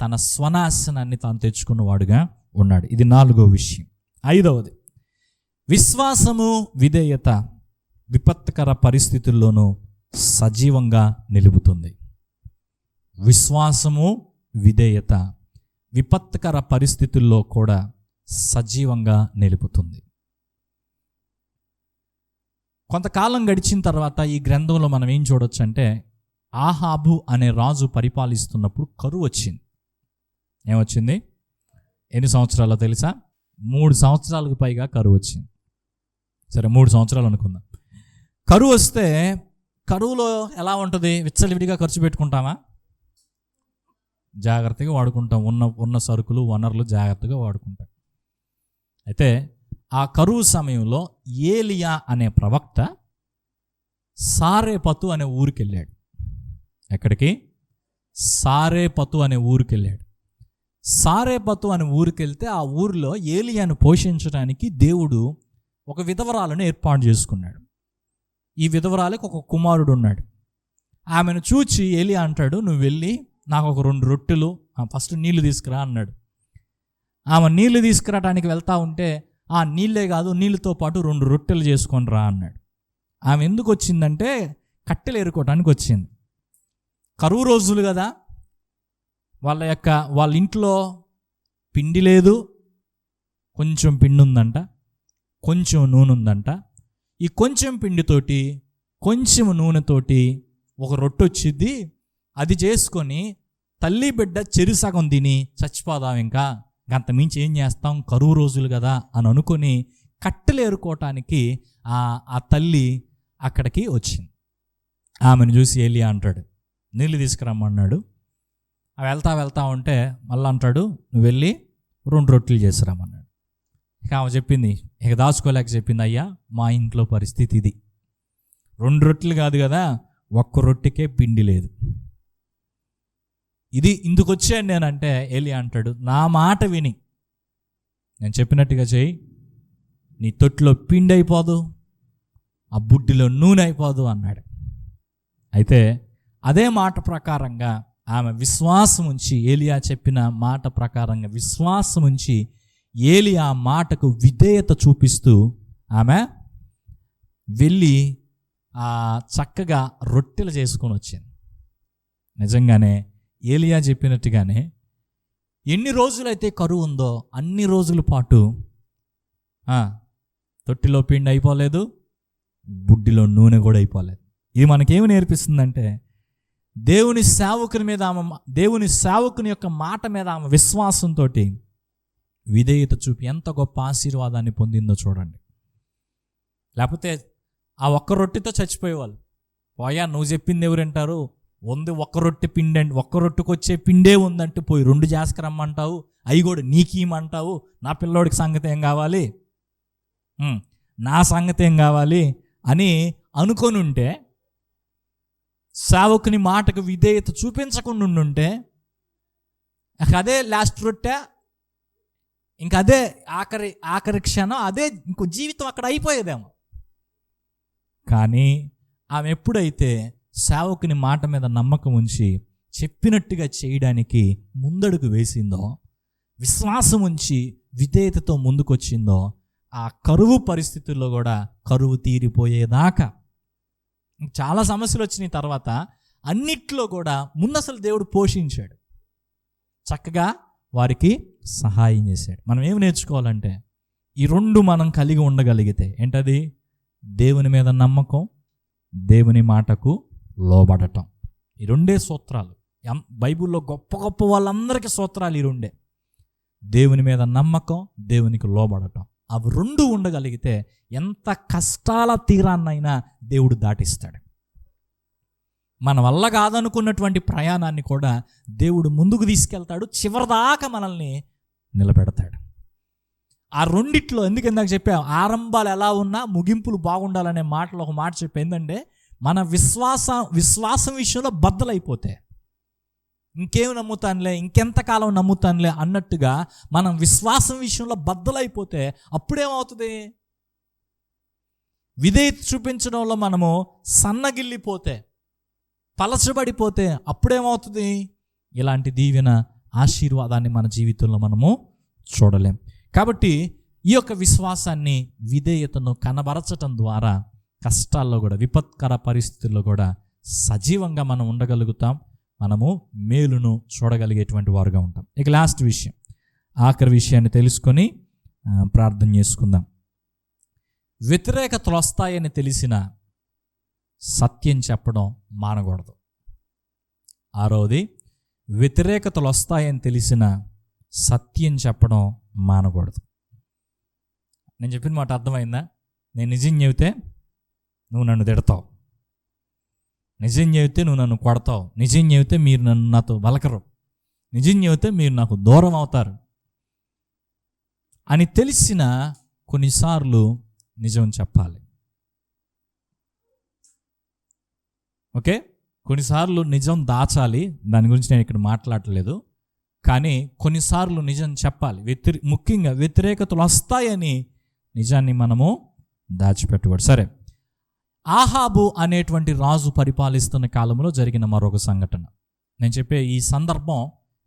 తన స్వనాశనాన్ని తాను తెచ్చుకున్నవాడుగా ఉన్నాడు. ఇది 4వ విషయం. 5వది, విశ్వాసము విధేయత విపత్కర పరిస్థితుల్లోనూ సజీవంగా నిలుపుతుంది. విశ్వాసము విధేయత విపత్కర పరిస్థితుల్లో కూడా సజీవంగా నిలుపుతుంది. కొంతకాలం గడిచిన తర్వాత ఈ గ్రంథంలో మనం ఏం చూడొచ్చు అంటే, ఆహాబు అనే రాజు పరిపాలిస్తున్నప్పుడు కరువు వచ్చింది. ఏమొచ్చింది? ఎన్ని సంవత్సరాలు తెలుసా? 3 సంవత్సరాలకు పైగా కరువు వచ్చింది. సరే 3 సంవత్సరాలు అనుకుందాం. కరువు వస్తే కరువులో ఎలా ఉంటుంది? విచ్చలవిడిగా ఖర్చు పెట్టుకుంటామా? జాగ్రత్తగా వాడుకుంటాం. ఉన్న సరుకులు వనరులు జాగ్రత్తగా వాడుకుంటాం. అయితే ఆ కరువు సమయంలో ఏలియా అనే ప్రవక్త సారేపతు అనే ఊరికి వెళ్ళాడు. ఎక్కడికి? సారేపతు అనే ఊరికి వెళ్ళాడు. సారేపతు అనే ఊరికి వెళ్తే ఆ ఊరిలో ఏలియాను పోషించడానికి దేవుడు ఒక విధవరాలను ఏర్పాటు చేసుకున్నాడు. ఈ విధవరాలకు ఒక కుమారుడు ఉన్నాడు. ఆమెను చూచి ఏలియా అంటాడు, నువ్వు వెళ్ళి నాకు ఒక 2 రొట్టెలు, ఫస్ట్ నీళ్లు తీసుకురా అన్నాడు. ఆమె నీళ్లు తీసుకురావడానికి వెళ్తా ఉంటే, ఆ నీళ్ళే కాదు, నీళ్ళతో పాటు 2 రొట్టెలు చేసుకొని రా అన్నాడు. ఆమె ఎందుకు వచ్చిందంటే కట్టెలు ఏరుకోవడానికి వచ్చింది. కరువు రోజులు కదా, వాళ్ళ ఇంట్లో పిండి లేదు, కొంచెం పిండి ఉందంట, కొంచెం నూనె ఉందంట. ఈ కొంచెం పిండితోటి కొంచెం నూనెతోటి ఒక రొట్టె వచ్చింది. అది చేసుకొని తల్లి బిడ్డ చెరిసగం తిని చచ్చిపోదాం, ఇంకా అంత మించి ఏం చేస్తాం, కరువు రోజులు కదా అని అనుకొని కట్టెలు ఏరుకోవటానికి ఆ తల్లి అక్కడికి వచ్చింది. ఆమెను చూసి ఏలియా అంటాడు, నీళ్ళు తీసుకురమ్మన్నాడు. వెళ్తా ఉంటే మళ్ళీ అంటాడు, నువ్వు వెళ్ళి 2 రొట్టెలు చేసిరమ్మన్నాడు. ఇక ఆమె చెప్పింది, ఇక దాచుకోలేక చెప్పింది, అయ్యా మా ఇంట్లో పరిస్థితి ఇది, 2 రొట్టెలు కాదు కదా, 1 రొట్టెకే పిండి లేదు. ఇది ఇందుకు వచ్చాను నేనంటే ఏలియా అంటాడు, నా మాట విని నేను చెప్పినట్టుగా చేయి, నీ తొట్టిలో పిండి అయిపోదు, ఆ బుడ్డిలో నూనె అయిపోదు అన్నాడు. అయితే అదే మాట ప్రకారంగా ఆమె విశ్వాసం ఉంచి, ఏలియా చెప్పిన మాట ప్రకారంగా విశ్వాసం ఉంచి ఏలియా మాటకు విధేయత చూపిస్తూ ఆమె వెళ్ళి చక్కగా రొట్టెలు చేసుకొని వచ్చింది. నిజంగానే ఏలియా చెప్పినట్టుగానే ఎన్ని రోజులైతే కరువు ఉందో అన్ని రోజుల పాటు తొట్టిలో పిండి అయిపోలేదు, బుడ్డిలో నూనె కూడా అయిపోలేదు. ఇది మనకేమి నేర్పిస్తుందంటే, దేవుని సేవకుని యొక్క మాట మీద ఆమె విశ్వాసంతో విధేయత చూపి ఎంత గొప్ప ఆశీర్వాదాన్ని పొందిందో చూడండి. లేకపోతే ఆ 1 రొట్టెతో చచ్చిపోయేవాళ్ళు. పోయా నువ్వు చెప్పింది ఎవరంటారు, ఉంది 1 రొట్టె పిండి అండి, 1 రొట్టెకి వచ్చే పిండే ఉందంటే పోయి 2 చేసుకురమ్మంటావు, అవి కూడా నీకేమంటావు, నా పిల్లోడికి సంగతి ఏం కావాలి, నా సంగతి ఏం కావాలి అని అనుకొని ఉంటే, సేవకుని మాటకు విధేయత చూపించకుండా ఉండుంటే, అదే లాస్ట్ రొట్టె, ఇంక అదే ఆఖరి క్షణం, అదే ఇంకో జీవితం అక్కడ అయిపోయేదేమో. కానీ ఆమె ఎప్పుడైతే సేవకుని మాట మీద నమ్మకం ఉంచి చెప్పినట్టుగా చేయడానికి ముందడుగు వేసిందో, విశ్వాసం ఉంచి విధేయతతో ముందుకొచ్చిందో, ఆ కరువు పరిస్థితుల్లో కూడా కరువు తీరిపోయేదాకా, చాలా సమస్యలు వచ్చినాయి తర్వాత అన్నిట్లో కూడా ముందు అసలు దేవుడు పోషించాడు, చక్కగా వారికి సహాయం చేశాడు. మనం ఏమి నేర్చుకోవాలంటే, ఈ 2 మనం కలిగి ఉండగలిగితే ఏంటది? దేవుని మీద నమ్మకం, దేవుని మాటకు లోబడటం. ఈ 2 సూత్రాలు బైబిల్లో గొప్ప గొప్ప వాళ్ళందరికీ సూత్రాలు ఈ 2. దేవుని మీద నమ్మకం, దేవునికి లోబడటం. అవి 2 ఉండగలిగితే ఎంత కష్టాల తీరాన్నైనా దేవుడు దాటిస్తాడు. మన వల్ల కాదనుకున్నటువంటి ప్రయాణాన్ని కూడా దేవుడు ముందుకు తీసుకెళ్తాడు, చివరిదాకా మనల్ని నిలబెడతాడు. ఆ 2 ఎందుకు ఇందాక చెప్పా, ఆరంభాలు ఎలా ఉన్నా ముగింపులు బాగుండాలనే మాటలు ఒక మాట చెప్పి, ఏంటంటే మన విశ్వాసం విషయంలో బద్దలైపోతే ఇంకేం నమ్ముతానులే, ఇంకెంతకాలం నమ్ముతానులే అన్నట్టుగా మనం విశ్వాసం విషయంలో బద్దలైపోతే అప్పుడేమవుతుంది? విధేయత చూపించడంలో మనము సన్నగిల్లిపోతే, పలచబడిపోతే అప్పుడేమవుతుంది? ఇలాంటి దీవెన ఆశీర్వాదాన్ని మన జీవితంలో మనము చూడలేం. కాబట్టి ఈ యొక్క విశ్వాసాన్ని, విధేయతను కనబరచటం ద్వారా కష్టాల్లో కూడా, విపత్కర పరిస్థితుల్లో కూడా సజీవంగా మనం ఉండగలుగుతాం. మనము మేలును చూడగలిగేటువంటి వారుగా ఉంటాం. ఇక లాస్ట్ విషయం, ఆఖరి విషయాన్ని తెలుసుకొని ప్రార్థన చేసుకుందాం. వ్యతిరేకతలు వస్తాయని తెలిసిన సత్యం చెప్పడం మానకూడదు. 6వది, వ్యతిరేకతలు వస్తాయని తెలిసిన సత్యం చెప్పడం మానకూడదు. నేను చెప్పిన మాట అర్థమైందా? నేను నిజం చెబితే నువ్వు నన్ను తిడతావు, నిజం చెబితే నువ్వు నన్ను కొడతావు, నిజం చెబితే మీరు నాతో బలకరు, నిజం చెబితే మీరు నాకు దూరం అవుతారు అని తెలిసిన కొన్నిసార్లు నిజం చెప్పాలి. ఓకే, కొన్నిసార్లు నిజం దాచాలి, దాని గురించి నేను ఇక్కడ మాట్లాడలేదు. కానీ కొన్నిసార్లు నిజం చెప్పాలి. ముఖ్యంగా వ్యతిరేకతలు వస్తాయని నిజాన్ని మనము దాచిపెట్టకూడదు. సరే, ఆహాబు అనేటువంటి రాజు పరిపాలిస్తున్న కాలంలో జరిగిన మరొక సంఘటన నేను చెప్పే ఈ సందర్భం,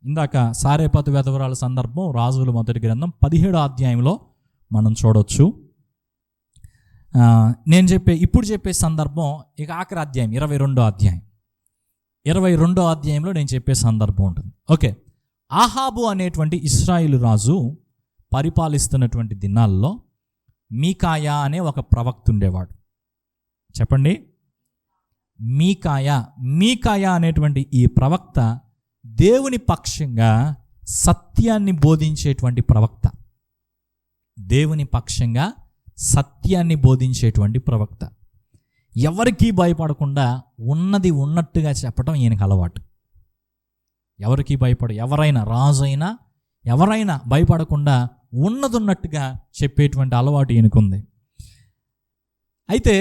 ఇందాక సారేపతు వెధవరాల సందర్భం రాజుల మొదటి గ్రంథం 17వ అధ్యాయంలో మనం చూడవచ్చు. ఇప్పుడు చెప్పే సందర్భం ఇక ఆఖరి అధ్యాయం 22వ అధ్యాయం. 22వ అధ్యాయంలో నేను చెప్పే సందర్భం ఉంటుంది. ఓకే, ఆహాబు అనేటువంటి ఇశ్రాయేలు రాజు పరిపాలిస్తున్నటువంటి దినాల్లో మీకాయా అనే ఒక ప్రవక్త ఉండేవాడు. చెప్పండి, మీకాయా అనేటువంటి ఈ ప్రవక్త దేవుని పక్షంగా సత్యాన్ని బోధించేటువంటి ప్రవక్త. దేవుని పక్షంగా సత్యాన్ని బోధించేటువంటి ప్రవక్త. ఎవరికీ భయపడకుండా ఉన్నది ఉన్నట్టుగా చెప్పడం ఈయనకు అలవాటు. ఎవరికి ఎవరైనా రాజు అయినా ఎవరైనా భయపడకుండా ఉన్నది ఉన్నట్టుగా చెప్పేటువంటి అలవాటు ఈయనకుంది. అయితే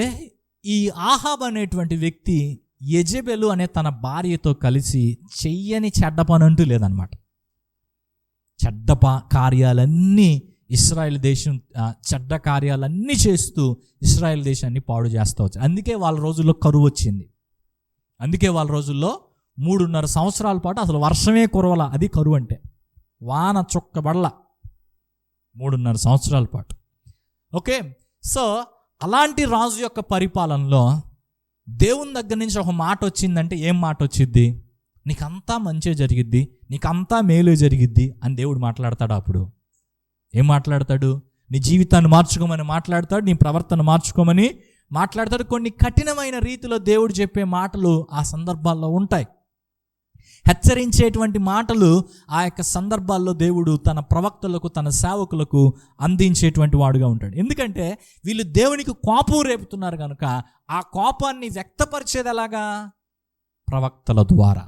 ఈ ఆహాబ్ అనేటువంటి వ్యక్తి యెజెబెలు అనే తన భార్యతో కలిసి చెయ్యని చెడ్డ పని అంటూ లేదనమాట. చెడ్డ కార్యాలన్నీ ఇశ్రాయేల్ దేశం చెడ్డ కార్యాలన్నీ చేస్తూ ఇశ్రాయేల్ దేశాన్ని పాడు చేస్తూ వచ్చారు. అందుకే వాళ్ళ రోజుల్లో కరువు వచ్చింది. అందుకే వాళ్ళ రోజుల్లో 3.5 సంవత్సరాల పాటు అసలు వర్షమే కురవల. అది కరువు అంటే, వాన చుక్కబడల 3.5 సంవత్సరాల పాటు. ఓకే, సో అలాంటి రాజు యొక్క పరిపాలనలో దేవుని దగ్గర నుంచి ఒక మాట వచ్చిందంటే ఏం మాట వచ్చిద్ది? నీకంతా మంచి జరిగిద్ది, నీకంతా మేలు జరిగిద్ది అని దేవుడు మాట్లాడతాడు. అప్పుడు ఏం మాట్లాడతాడు? నీ జీవితాన్ని మార్చుకోమని మాట్లాడతాడు, నీ ప్రవర్తన మార్చుకోమని మాట్లాడతాడు. కొన్ని కఠినమైన రీతిలో దేవుడు చెప్పే మాటలు ఆ సందర్భాల్లో ఉంటాయి. హెచ్చరించేటువంటి మాటలు ఆ యొక్క సందర్భాల్లో దేవుడు తన ప్రవక్తలకు, తన సేవకులకు అందించేటువంటి వాడుగా ఉంటాడు. ఎందుకంటే వీళ్ళు దేవునికి కోపం రేపుతున్నారు కనుక ఆ కోపాన్ని వ్యక్తపరిచేది ఎలాగా? ప్రవక్తల ద్వారా.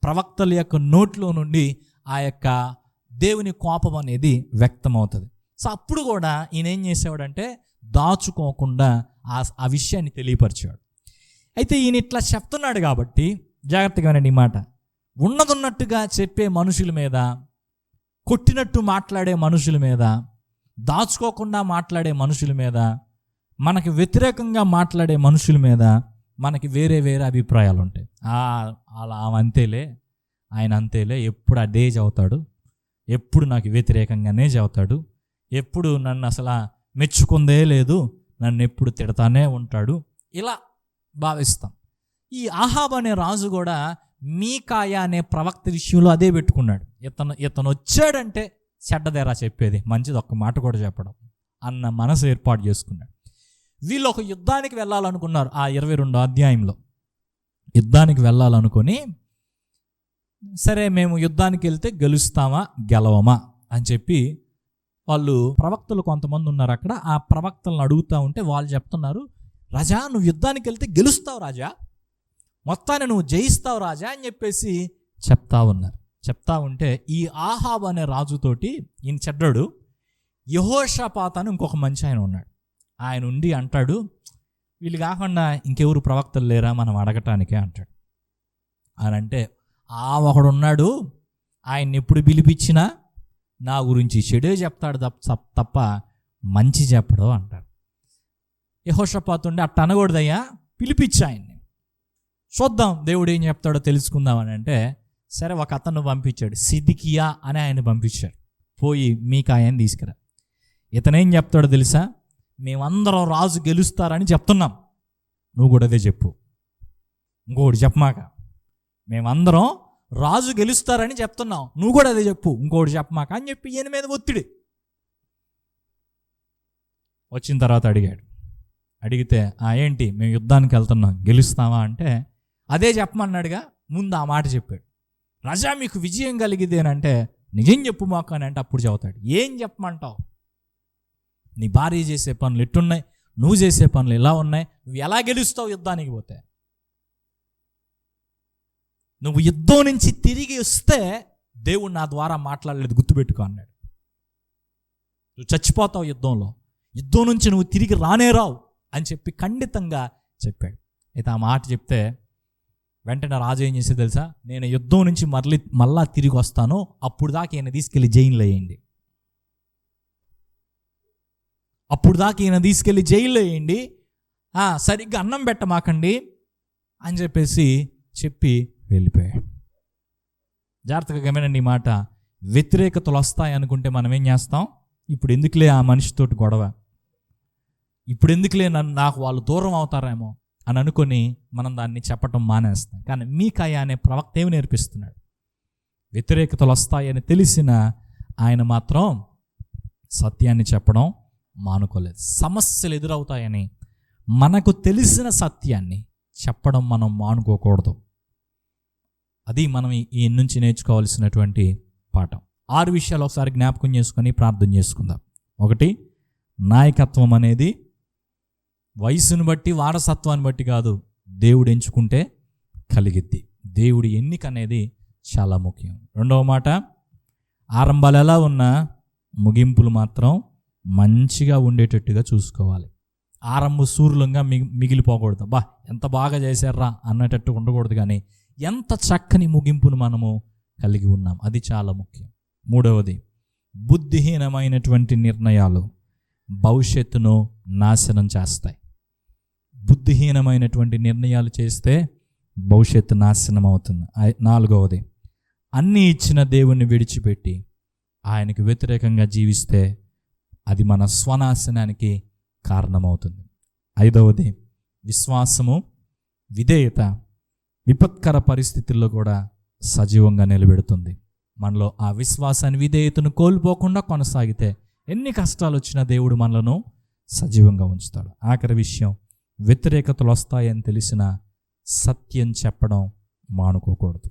ప్రవక్తల యొక్క నోట్లో నుండి ఆ యొక్క దేవుని కోపం అనేది వ్యక్తమవుతుంది. సో అప్పుడు కూడా ఈయన ఏం చేసేవాడంటే దాచుకోకుండా ఆ విషయాన్ని తెలియపరిచాడు. అయితే ఈయన ఇట్లా చెప్తున్నాడు కాబట్టి జాగ్రత్తగా వినండి ఈ మాట. ఉన్నదున్నట్టుగా చెప్పే మనుషుల మీద, కొట్టినట్టు మాట్లాడే మనుషుల మీద, దాచుకోకుండా మాట్లాడే మనుషుల మీద, మనకి వ్యతిరేకంగా మాట్లాడే మనుషుల మీద మనకి వేరే వేరే అభిప్రాయాలు ఉంటాయి. అలా అంతేలే, ఆయన అంతేలే, ఎప్పుడు అదే చదువుతాడు, ఎప్పుడు నాకు వ్యతిరేకంగానే చదువుతాడు, ఎప్పుడు నన్ను అసలు మెచ్చుకుందే లేదు, నన్ను ఎప్పుడు తిడతానే ఉంటాడు, ఇలా భావిస్తాం. ఈ ఆహాబ్ అనే రాజు కూడా మీకాయా అనే ప్రవక్త విషయంలో అదే పెట్టుకున్నాడు. ఇతను వచ్చాడంటే చెడ్డదేరా చెప్పేది, మంచిది ఒక్క మాట కూడా చెప్పడం అన్న మనసు ఏర్పాటు చేసుకున్నాడు. వీళ్ళు ఒక యుద్ధానికి వెళ్ళాలనుకున్నారు. ఆ 22వ అధ్యాయంలో యుద్ధానికి వెళ్ళాలనుకొని, సరే మేము యుద్ధానికి వెళ్తే గెలుస్తామా గెలవమా అని చెప్పి వాళ్ళు ప్రవక్తలు కొంతమంది ఉన్నారు అక్కడ. ఆ ప్రవక్తలను అడుగుతూ ఉంటే వాళ్ళు చెప్తున్నారు, రాజా నువ్వు యుద్ధానికి వెళ్తే గెలుస్తావు రాజా, మొత్తాన్ని నువ్వు జయిస్తావు రాజా అని చెప్పేసి చెప్తా ఉన్నారు. చెప్తా ఉంటే ఈ ఆహాబ్ అనే రాజుతోటి ఈయన చెడ్డాడు యెహోషాపాతు అని ఇంకొక మంచి ఆయన ఉన్నాడు. ఆయన ఉండి అంటాడు, వీళ్ళు కాకుండా ఇంకెవరు ప్రవక్తలు లేరా మనం అడగటానికే అంటాడు. అని అంటే ఒకడున్నాడు, ఆయన్ని ఎప్పుడు పిలిపించినా నా గురించి చెడే చెప్తాడు తప్ప మంచి చెప్పడు అంటాడు. యెహోషాపాతు ఉండి అట్ట అనకూడదయ్యా, పిలిపించి ఆయన్ని చూద్దాం దేవుడు ఏం చెప్తాడో తెలుసుకుందామని అంటే, సరే ఒక అతను పంపించాడు, సిద్కియా అని ఆయన పంపించాడు. పోయి మీకాయని తీసుకురా. ఇతనేం చెప్తాడో తెలుసా? మేమందరం రాజు గెలుస్తారని చెప్తున్నాం, నువ్వు కూడా అదే చెప్పు. ఇంకొకటి చెప్పమాక, మేమందరం రాజు గెలుస్తారని చెప్తున్నాం, నువ్వు కూడా అదే చెప్పు, ఇంకొకటి చెప్పమాక అని చెప్పి ఈయన మీద ఒత్తిడి. వచ్చిన తర్వాత అడిగితే ఏంటి మేము యుద్ధానికి వెళ్తున్నాం గెలుస్తావా అంటే అదే చెప్పమన్నాడుగా. ముందు ఆ మాట చెప్పాడు. రాజా మీకు విజయం కలిగిదేనంటే నిజం చెప్పు మాకు అని అంటే అప్పుడు చెబుతాడు. ఏం చెప్పమంటావు? నీ భార్య చేసే పనులు ఎట్టున్నాయి, నువ్వు చేసే పనులు ఎలా ఉన్నాయి, నువ్వు ఎలా గెలుస్తావు యుద్ధానికి పోతే? నువ్వు యుద్ధం నుంచి తిరిగి వస్తే దేవుడు నా ద్వారా మాట్లాడలేదు, గుర్తుపెట్టుకో అన్నాడు. నువ్వు చచ్చిపోతావు యుద్ధంలో, యుద్ధం నుంచి నువ్వు తిరిగి రానే రావు అని చెప్పి ఖండితంగా చెప్పాడు. అయితే ఆ మాట చెప్తే వెంటనే రాజు ఏం చేసేది తెలుసా? నేను యుద్ధం నుంచి మళ్ళా తిరిగి వస్తాను, అప్పుడు దాకా ఈయన తీసుకెళ్ళి జైల్లో వేయండి, అప్పుడు దాకా ఈయన తీసుకెళ్ళి జైల్లో వేయండి, సరిగ్గా అన్నం పెట్టమాకండి అని చెప్పి వెళ్ళిపోయాడు. జాగ్రత్తగా గమనండి ఈ మాట. వ్యతిరేకతలు వస్తాయి అనుకుంటే మనం ఏం చేస్తాం? ఇప్పుడు ఎందుకులే ఆ మనిషితోటి గొడవ, ఇప్పుడు ఎందుకులే నాకు వాళ్ళు దూరం అవుతారేమో అని అనుకొని మనం దాన్ని చెప్పటం మానేస్తాం. కానీ మీకాయ అనే ప్రవక్త ఏమి నేర్పిస్తున్నాడు? వ్యతిరేకతలు వస్తాయని తెలిసిన ఆయన మాత్రం సత్యాన్ని చెప్పడం మానుకోలేదు. సమస్యలు ఎదురవుతాయని మనకు తెలిసిన సత్యాన్ని చెప్పడం మనం మానుకోకూడదు. అది మనం ఈ నుంచి నేర్చుకోవాల్సినటువంటి పాఠం. 6 విషయాలు ఒకసారి జ్ఞాపకం చేసుకొని ప్రార్థన చేసుకుందాం. 1, నాయకత్వం అనేది వయసును బట్టి వారసత్వాన్ని బట్టి కాదు, దేవుడు ఎంచుకుంటే కలిగిద్ది. దేవుడి ఎన్నిక అనేది చాలా ముఖ్యం. 2వ మాట, ఆరంభాలు ఎలా ఉన్నా ముగింపులు మాత్రం మంచిగా ఉండేటట్టుగా చూసుకోవాలి. ఆరంభ సూర్యులంగా మిగిలిపోకూడదు. ఎంత బాగా చేశారా అన్నట్టు ఉండకూడదు, కానీ ఎంత చక్కని ముగింపును మనము కలిగి ఉన్నాం, అది చాలా ముఖ్యం. 3వది, బుద్ధిహీనమైనటువంటి నిర్ణయాలు భవిష్యత్తును నాశనం చేస్తాయి. బుద్ధిహీనమైనటువంటి నిర్ణయాలు చేస్తే భవిష్యత్తు నాశనం అవుతుంది. 4వది, అన్నీ ఇచ్చిన దేవుణ్ణి విడిచిపెట్టి ఆయనకు వ్యతిరేకంగా జీవిస్తే అది మన స్వనాశనానికి కారణమవుతుంది. 5వది, విశ్వాసము, విధేయత విపత్కర పరిస్థితుల్లో కూడా సజీవంగా నిలబెడుతుంది. మనలో ఆ విశ్వాసాన్ని, విధేయతను కోల్పోకుండా కొనసాగితే ఎన్ని కష్టాలు వచ్చినా దేవుడు మనలను సజీవంగా ఉంచుతాడు. ఆఖరి విషయం, వ్యతిరేకతలు వస్తాయని తెలిసిన సత్యం చెప్పడం మానుకోకూడదు.